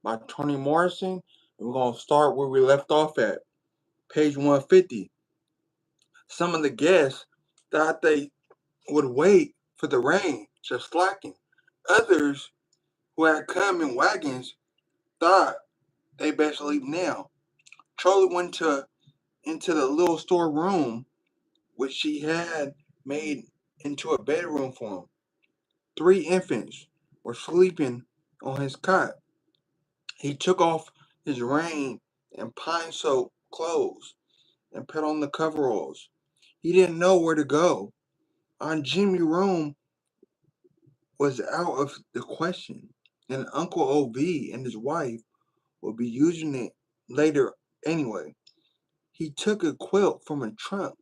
by Toni Morrison. And we're going to start where we left off at, page 150. Some of the guests thought they would wait for the rain to slacken. Others who had come in wagons thought they best leave now. Charlie went into the little storeroom, which she had made into a bedroom for him. 3 infants were sleeping on his cot. He took off his rain and pine-soaked clothes and put on the coveralls. He didn't know where to go. Aunt Jimmy's room was out of the question, and Uncle Ov and his wife would be using it later anyway. He took a quilt from a trunk,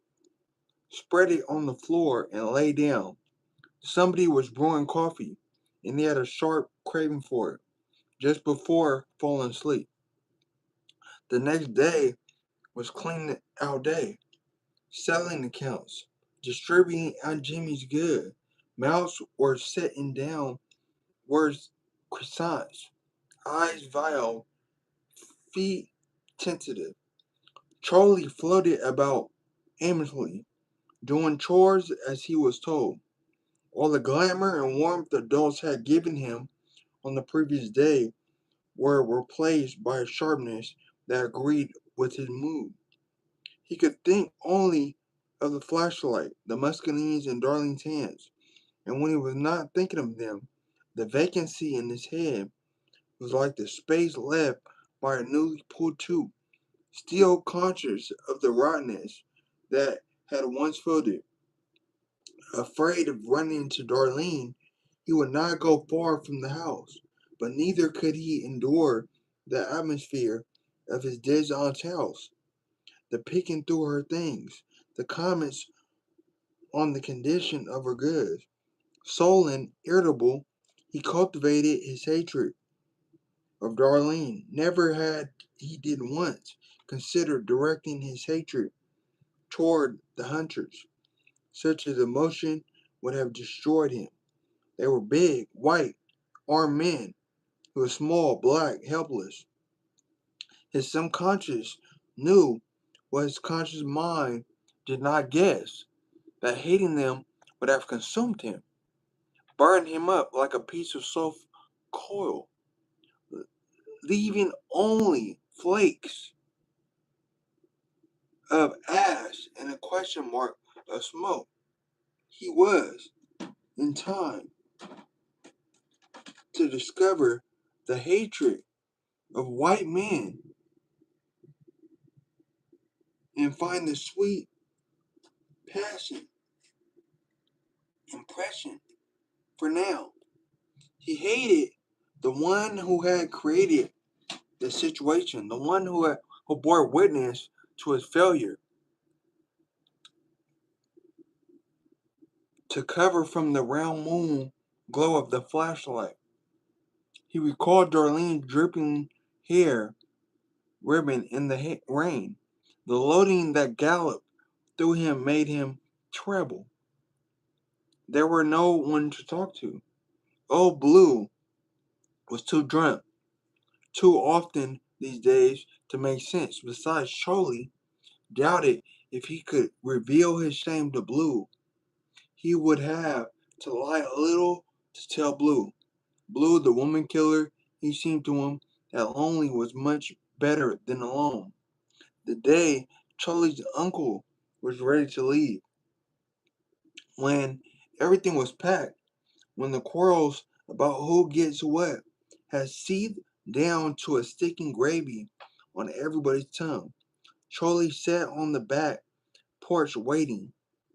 spread it on the floor, and lay down. Somebody was brewing coffee, and he had a sharp craving for it just before falling asleep. The next day was clean out day, selling accounts, distributing Aunt Jimmy's good. Mouths were sitting down, words croissants, eyes vile, feet tentative. Charlie floated about aimlessly, doing chores as he was told. All the glamour and warmth the adults had given him on the previous day were replaced by a sharpness that agreed with his mood. He could think only of the flashlight, the muscadines in Darlene's hands, and when he was not thinking of them, the vacancy in his head was like the space left by a newly pulled tube. Still conscious of the rottenness that had once filled it, afraid of running into Darlene, he would not go far from the house, but neither could he endure the atmosphere of his dead aunt's house. The picking through her things, the comments on the condition of her goods. Sullen, irritable, he cultivated his hatred of Darlene. Never had he did once considered directing his hatred toward the hunters. Such an emotion would have destroyed him. They were big, white, armed men who were small, black, helpless. His subconscious knew what his conscious mind did not guess, that hating them would have consumed him, burned him up like a piece of soft coal, leaving only flakes of ash and a question mark of smoke. He was, in time, to discover the hatred of white men and find the sweet passion, impression for now. He hated the one who had created the situation, the one who bore witness to his failure to cover from the round moon glow of the flashlight. He recalled Darlene's dripping hair ribbon in the rain. The loading that galloped through him made him tremble. There were no one to talk to. Old Blue was too drunk, too often these days, to make sense. Besides, Charlie doubted if he could reveal his shame to Blue. He would have to lie a little to tell Blue. Blue, the woman killer, he seemed to him that lonely was much better than alone. The day Charlie's uncle was ready to leave, when everything was packed, when the quarrels about who gets what had seethed down to a sticking gravy on everybody's tongue, Charlie sat on the back porch waiting.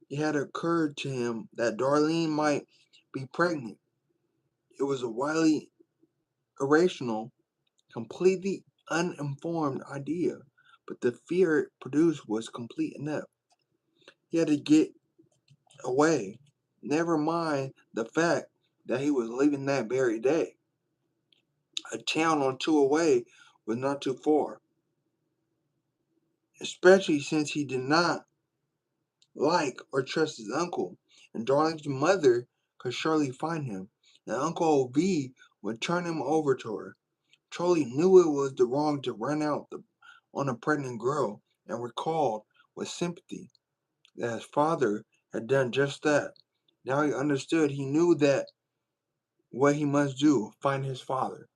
It had occurred to him that Darlene might be pregnant. It was a wildly irrational, completely uninformed idea, but the fear it produced was complete enough. He had to get away, never mind the fact that he was leaving that very day. A town or two away was not too far, especially since he did not like or trust his uncle, and Darlene's mother could surely find him, and Uncle V would turn him over to her. Charlie knew it was the wrong to run out on a pregnant girl and recalled with sympathy that his father had done just that. Now he understood. He knew that what he must do, find his father.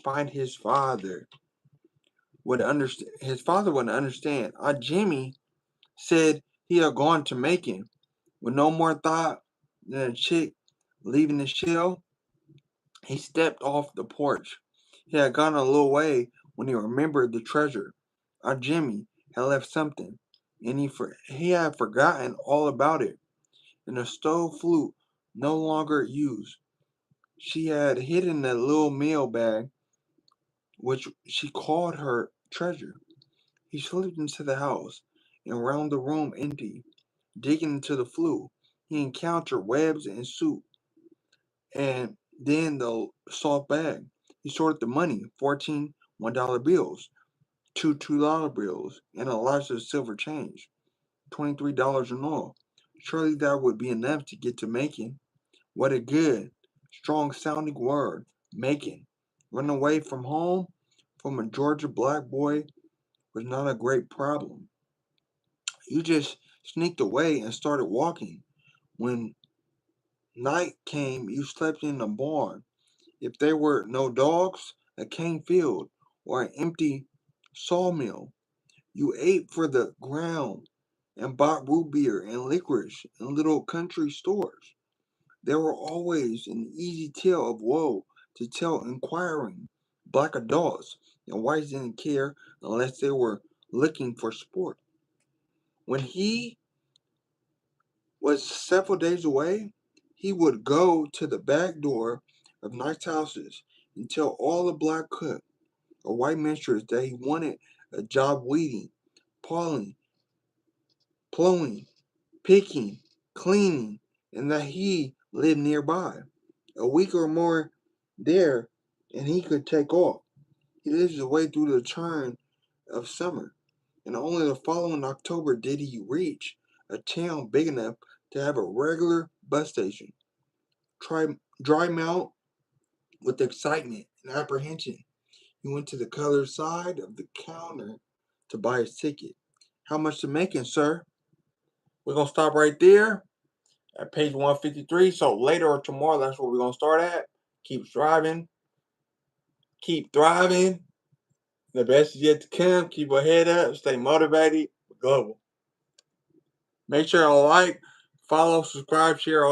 Find his father. Would understand. His father wouldn't understand. Jimmy said he had gone to Macon with no more thought than a chick leaving the shell. He stepped off the porch. He had gone a little way when he remembered the treasure. Our Jimmy had left something, and he had forgotten all about it. In a stove flute no longer used, she had hidden a little mail bag, which she called her treasure. He slipped into the house and round the room empty. Digging into the flue, he encountered webs and soup, and then the soft bag. He sorted the money, 14 $1 bills, two $2 bills, and a lot of silver change, $23 in all. Surely that would be enough to get to Macon. What a good, strong sounding word, Macon. Run away from home from a Georgia black boy was not a great problem. You just sneaked away and started walking. When night came, you slept in a barn. If there were no dogs, a cane field, or an empty sawmill, you ate for the ground and bought root beer and licorice in little country stores. There were always an easy tale of woe to tell inquiring black adults, and whites didn't care unless they were looking for sport. When he was several days away, he would go to the back door of nice houses and tell all the black cook or white minstrels that he wanted a job weeding, pawing, plowing, picking, cleaning, and that he lived nearby. A week or more there, and he could take off. He lived his way through the turn of summer, and only the following October did he reach a town big enough to have a regular bus station. Dry mouth with excitement and apprehension. He went to the colored side of the counter to buy his ticket. How much to Macon, sir? We're gonna stop right there at page 153. So later or tomorrow, that's where we're gonna start at. Keep striving, keep thriving. The best is yet to come. Keep your head up, stay motivated. Global. Make sure to like, follow, subscribe, share.